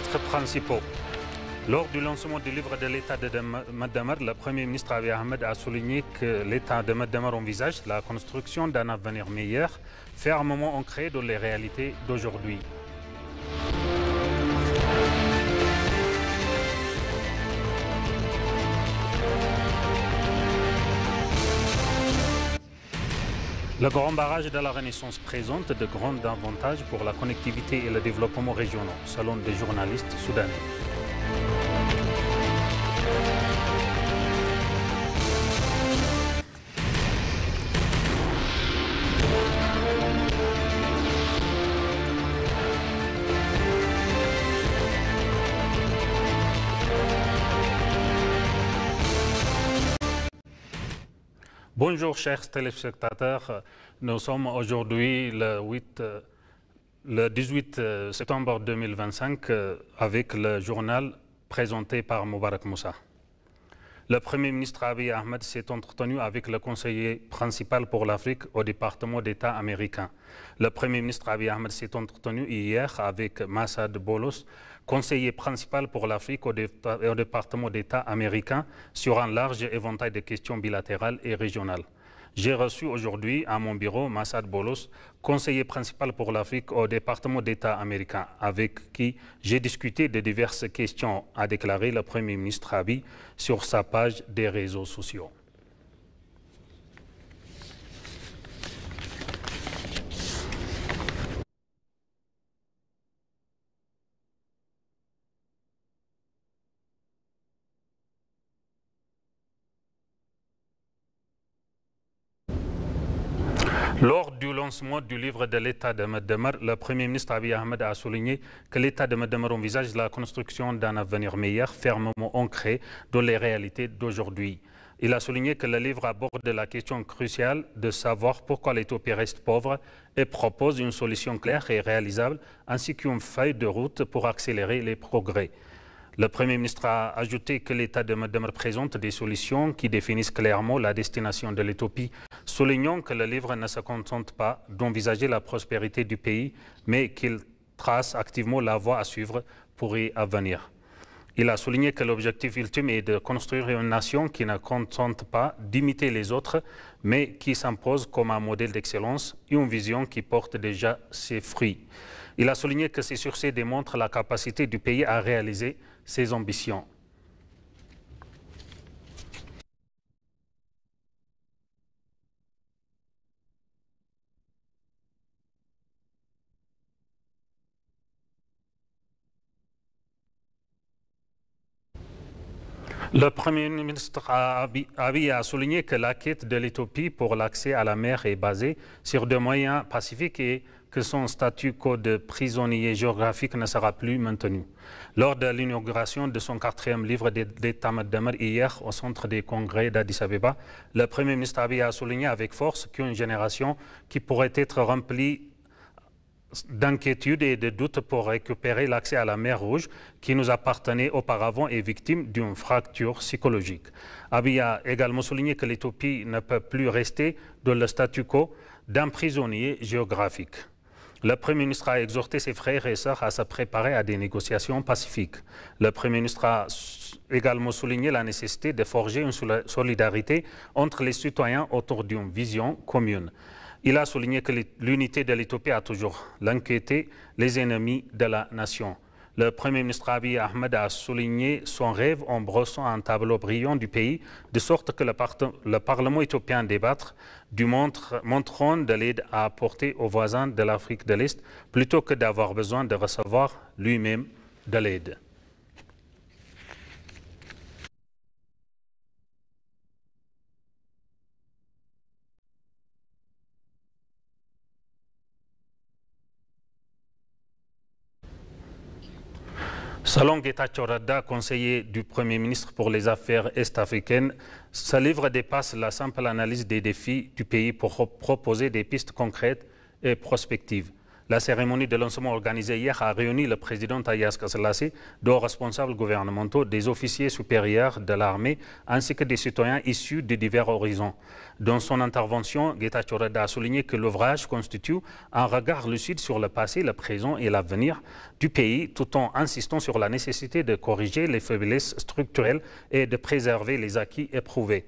titres principaux. Lors du lancement du livre de l'État de Maddamar, le Premier ministre Abiy Ahmed a souligné que l'État de Maddamar envisage la construction d'un avenir meilleur, fermement ancré dans les réalités d'aujourd'hui. Le grand barrage de la Renaissance présente de grands avantages pour la connectivité et le développement régional, selon des journalistes soudanais. Bonjour chers téléspectateurs, nous sommes aujourd'hui le 18 septembre 2025 avec le journal présenté par Moubarak Moussa. Le Premier ministre Abiy Ahmed s'est entretenu avec le conseiller principal pour l'Afrique au département d'État américain. Le Premier ministre Abiy Ahmed s'est entretenu hier avec Massad Bolos, conseiller principal pour l'Afrique au département d'État américain, sur un large éventail de questions bilatérales et régionales. J'ai reçu aujourd'hui à mon bureau Massad Bolos, conseiller principal pour l'Afrique au département d'État américain, avec qui j'ai discuté de diverses questions, a déclaré le Premier ministre Abiy sur sa page des réseaux sociaux. Lors du lancement du livre de l'État de Maddamar, le Premier ministre Abiy Ahmed a souligné que l'État de Maddamar envisage la construction d'un avenir meilleur, fermement ancré dans les réalités d'aujourd'hui. Il a souligné que le livre aborde la question cruciale de savoir pourquoi l'Éthiopie reste pauvre et propose une solution claire et réalisable, ainsi qu'une feuille de route pour accélérer les progrès. Le Premier ministre a ajouté que l'État de Maddamar présente des solutions qui définissent clairement la destination de l'Éthiopie, soulignant que le livre ne se contente pas d'envisager la prospérité du pays, mais qu'il trace activement la voie à suivre pour y venir. Il a souligné que l'objectif ultime est de construire une nation qui ne contente pas d'imiter les autres, mais qui s'impose comme un modèle d'excellence et une vision qui porte déjà ses fruits. Il a souligné que ces succès démontrent la capacité du pays à réaliser ses ambitions. Le Premier ministre Abiy a souligné que la quête de l'Éthiopie pour l'accès à la mer est basée sur des moyens pacifiques et que son statut quo de prisonnier géographique ne sera plus maintenu. Lors de l'inauguration de son 4e livre d'État Maddamar hier au centre des congrès d'Addis Abeba, le Premier ministre Abiy a souligné avec force qu'une génération qui pourrait être remplie d'inquiétude et de doute pour récupérer l'accès à la mer Rouge qui nous appartenait auparavant est victime d'une fracture psychologique. Abiy a également souligné que l'Éthiopie ne peut plus rester dans le statu quo d'un prisonnier géographique. Le Premier ministre a exhorté ses frères et sœurs à se préparer à des négociations pacifiques. Le Premier ministre a également souligné la nécessité de forger une solidarité entre les citoyens autour d'une vision commune. Il a souligné que l'unité de l'Éthiopie a toujours inquiété les ennemis de la nation. Le Premier ministre Abiy Ahmed a souligné son rêve en brossant un tableau brillant du pays, de sorte que le Parlement éthiopien débattre du montrant de l'aide à apporter aux voisins de l'Afrique de l'Est, plutôt que d'avoir besoin de recevoir lui-même de l'aide. Selon Getachew Reda, conseiller du Premier ministre pour les affaires est-africaines, ce livre dépasse la simple analyse des défis du pays pour proposer des pistes concrètes et prospectives. La cérémonie de lancement organisée hier a réuni le président Haïlé Selassie, deux responsables gouvernementaux, des officiers supérieurs de l'armée ainsi que des citoyens issus de divers horizons. Dans son intervention, Getachew Reda a souligné que l'ouvrage constitue un regard lucide sur le passé, le présent et l'avenir du pays, tout en insistant sur la nécessité de corriger les faiblesses structurelles et de préserver les acquis éprouvés.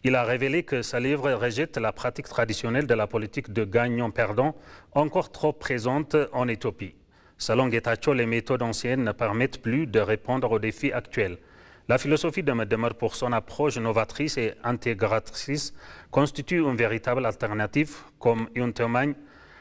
Il a révélé que ce livre rejette la pratique traditionnelle de la politique de gagnant-perdant, encore trop présente en Éthiopie. Selon Getachew, les méthodes anciennes ne permettent plus de répondre aux défis actuels. La philosophie de Meddemer, pour son approche novatrice et intégratrice, constitue une véritable alternative, comme en témoigne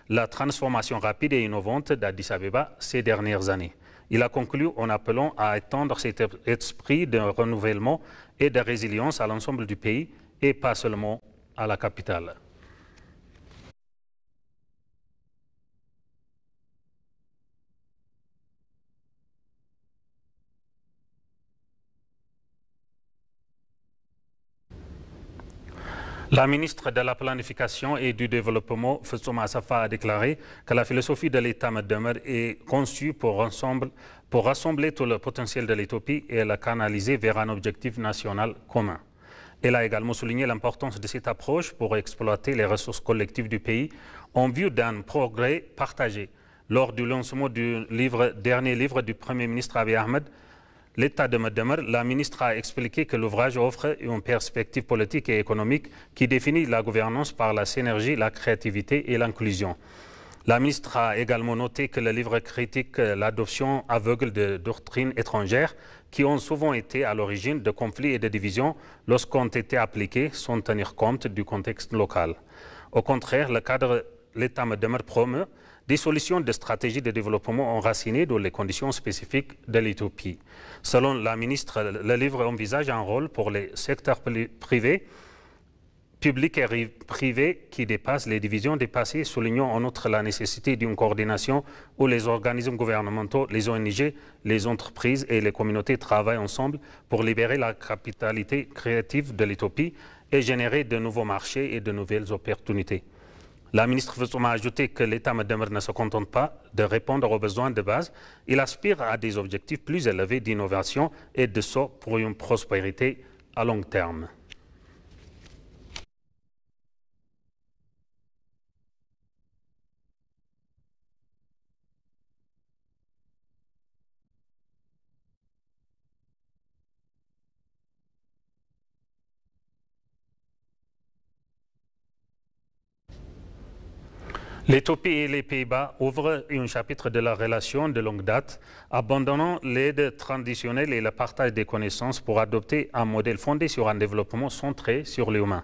la transformation rapide et innovante d'Addis Abeba ces dernières années. Il a conclu en appelant à étendre cet esprit de renouvellement et de résilience à l'ensemble du pays et pas seulement à la capitale. La ministre de la Planification et du Développement, Fetsuma Assafa, a déclaré que la philosophie de l'État Meddemer est conçue pour rassembler tout le potentiel de l'Éthiopie et la canaliser vers un objectif national commun. Elle a également souligné l'importance de cette approche pour exploiter les ressources collectives du pays en vue d'un progrès partagé. Lors du lancement du dernier livre du Premier ministre Abiy Ahmed, L'État de Meddemer, la ministre a expliqué que l'ouvrage offre une perspective politique et économique qui définit la gouvernance par la synergie, la créativité et l'inclusion. La ministre a également noté que le livre critique l'adoption aveugle de doctrines étrangères qui ont souvent été à l'origine de conflits et de divisions lorsqu'ont été appliquées sans tenir compte du contexte local. Au contraire, le cadre l'État Meddemer promeut des solutions de stratégie de développement enracinées dans les conditions spécifiques de l'Éthiopie. Selon la ministre, le livre envisage un rôle pour les secteurs privés, publics et privés qui dépassent les divisions dépassées, soulignant en outre la nécessité d'une coordination où les organismes gouvernementaux, les ONG, les entreprises et les communautés travaillent ensemble pour libérer la capitalité créative de l'Éthiopie et générer de nouveaux marchés et de nouvelles opportunités. La ministre Fetsuma a ajouté que l'État Meddemer ne se contente pas de répondre aux besoins de base, il aspire à des objectifs plus élevés d'innovation et de saut pour une prospérité à long terme. L'Éthiopie et les Pays-Bas ouvrent un chapitre de leur relation de longue date, abandonnant l'aide traditionnelle et le partage des connaissances pour adopter un modèle fondé sur un développement centré sur l'humain.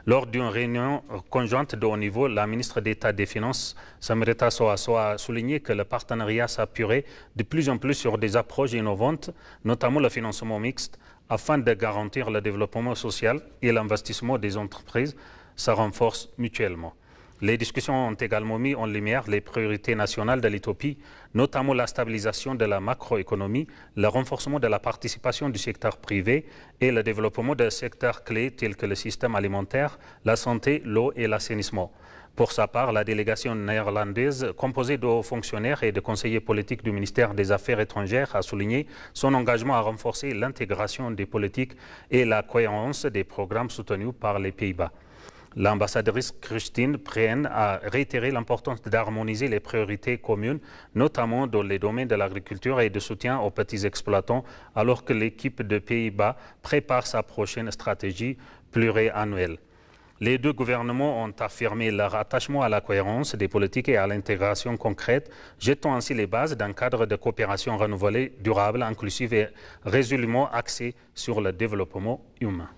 Lors d'une réunion conjointe de haut niveau, la ministre d'État des Finances, Samreta Soaso, a souligné que le partenariat s'appuierait de plus en plus sur des approches innovantes, notamment le financement mixte, afin de garantir le développement social et l'investissement des entreprises se renforcent mutuellement. Les discussions ont également mis en lumière les priorités nationales de l'Éthiopie, notamment la stabilisation de la macroéconomie, le renforcement de la participation du secteur privé et le développement de secteurs clés tels que le système alimentaire, la santé, l'eau et l'assainissement. Pour sa part, la délégation néerlandaise, composée de hauts fonctionnaires et de conseillers politiques du ministère des Affaires étrangères, a souligné son engagement à renforcer l'intégration des politiques et la cohérence des programmes soutenus par les Pays-Bas. L'ambassadrice Christine Prehn a réitéré l'importance d'harmoniser les priorités communes, notamment dans les domaines de l'agriculture et de soutien aux petits exploitants, alors que l'équipe de Pays-Bas prépare sa prochaine stratégie pluriannuelle. Les deux gouvernements ont affirmé leur attachement à la cohérence des politiques et à l'intégration concrète, jetant ainsi les bases d'un cadre de coopération renouvelé, durable, inclusif et résolument axé sur le développement humain.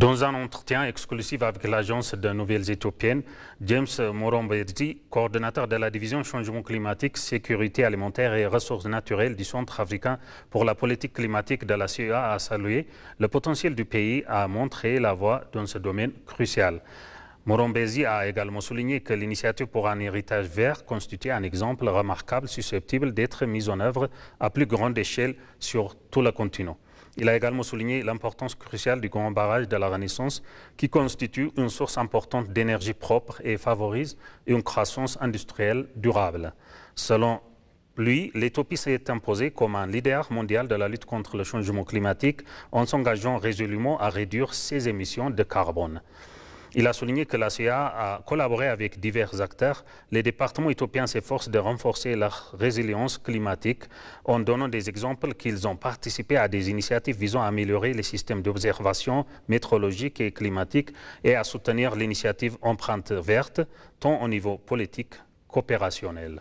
Dans un entretien exclusif avec l'agence de nouvelles éthiopiennes, James Moromberdi, coordonnateur de la division changement climatique, sécurité alimentaire et ressources naturelles du Centre africain pour la politique climatique de la CEA, a salué le potentiel du pays à montrer la voie dans ce domaine crucial. Moromberdi a également souligné que l'initiative pour un héritage vert constitue un exemple remarquable susceptible d'être mis en œuvre à plus grande échelle sur tout le continent. Il a également souligné l'importance cruciale du grand barrage de la Renaissance qui constitue une source importante d'énergie propre et favorise une croissance industrielle durable. Selon lui, l'Éthiopie s'est imposée comme un leader mondial de la lutte contre le changement climatique en s'engageant résolument à réduire ses émissions de carbone. Il a souligné que la CEA a collaboré avec divers acteurs. Les départements éthiopiens s'efforcent de renforcer leur résilience climatique en donnant des exemples qu'ils ont participé à des initiatives visant à améliorer les systèmes d'observation météorologique et climatique et à soutenir l'initiative Empreinte verte, tant au niveau politique qu'opérationnel.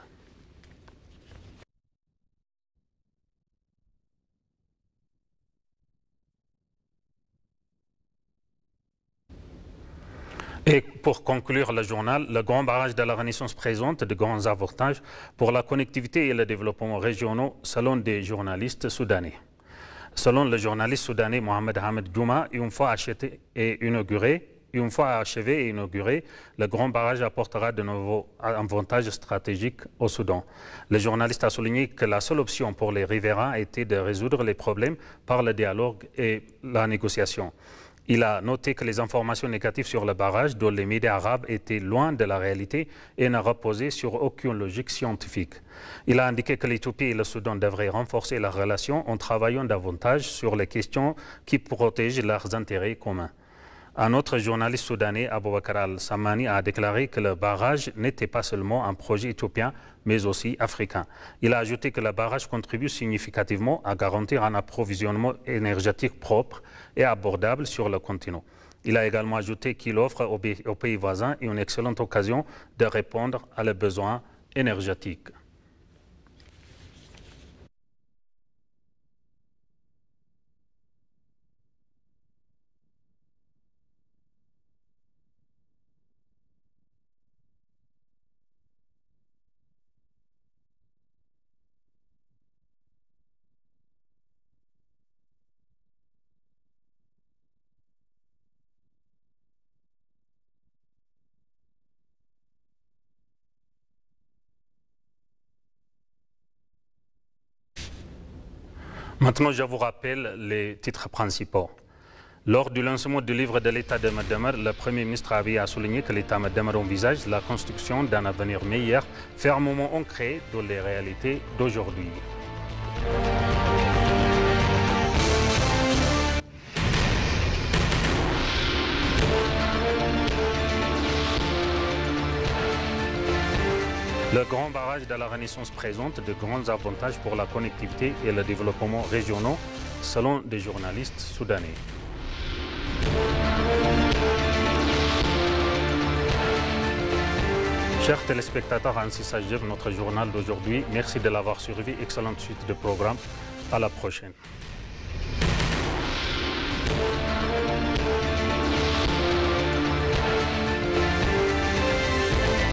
Et pour conclure le journal, le grand barrage de la Renaissance présente de grands avantages pour la connectivité et le développement régionaux selon des journalistes soudanais. Selon le journaliste soudanais Mohamed Hamed Douma, une fois achevé et inauguré, le grand barrage apportera de nouveaux avantages stratégiques au Soudan. Le journaliste a souligné que la seule option pour les riverains était de résoudre les problèmes par le dialogue et la négociation. Il a noté que les informations négatives sur le barrage dont les médias arabes étaient loin de la réalité et ne reposaient sur aucune logique scientifique. Il a indiqué que l'Éthiopie et le Soudan devraient renforcer leurs relations en travaillant davantage sur les questions qui protègent leurs intérêts communs. Un autre journaliste soudanais, Aboubakar al-Samani, a déclaré que le barrage n'était pas seulement un projet éthiopien, mais aussi africain. Il a ajouté que le barrage contribue significativement à garantir un approvisionnement énergétique propre et abordable sur le continent. Il a également ajouté qu'il offre aux pays voisins une excellente occasion de répondre à leurs besoins énergétiques. Maintenant, je vous rappelle les titres principaux. Lors du lancement du livre de l'État de Mademar, le Premier ministre Abiy a souligné que l'État Mademar envisage la construction d'un avenir meilleur, fermement ancré dans les réalités d'aujourd'hui. Le grand barrage de la Renaissance présente de grands avantages pour la connectivité et le développement régionaux, selon des journalistes soudanais. Chers téléspectateurs, ainsi s'achève notre journal d'aujourd'hui. Merci de l'avoir suivi. Excellente suite de programme. À la prochaine.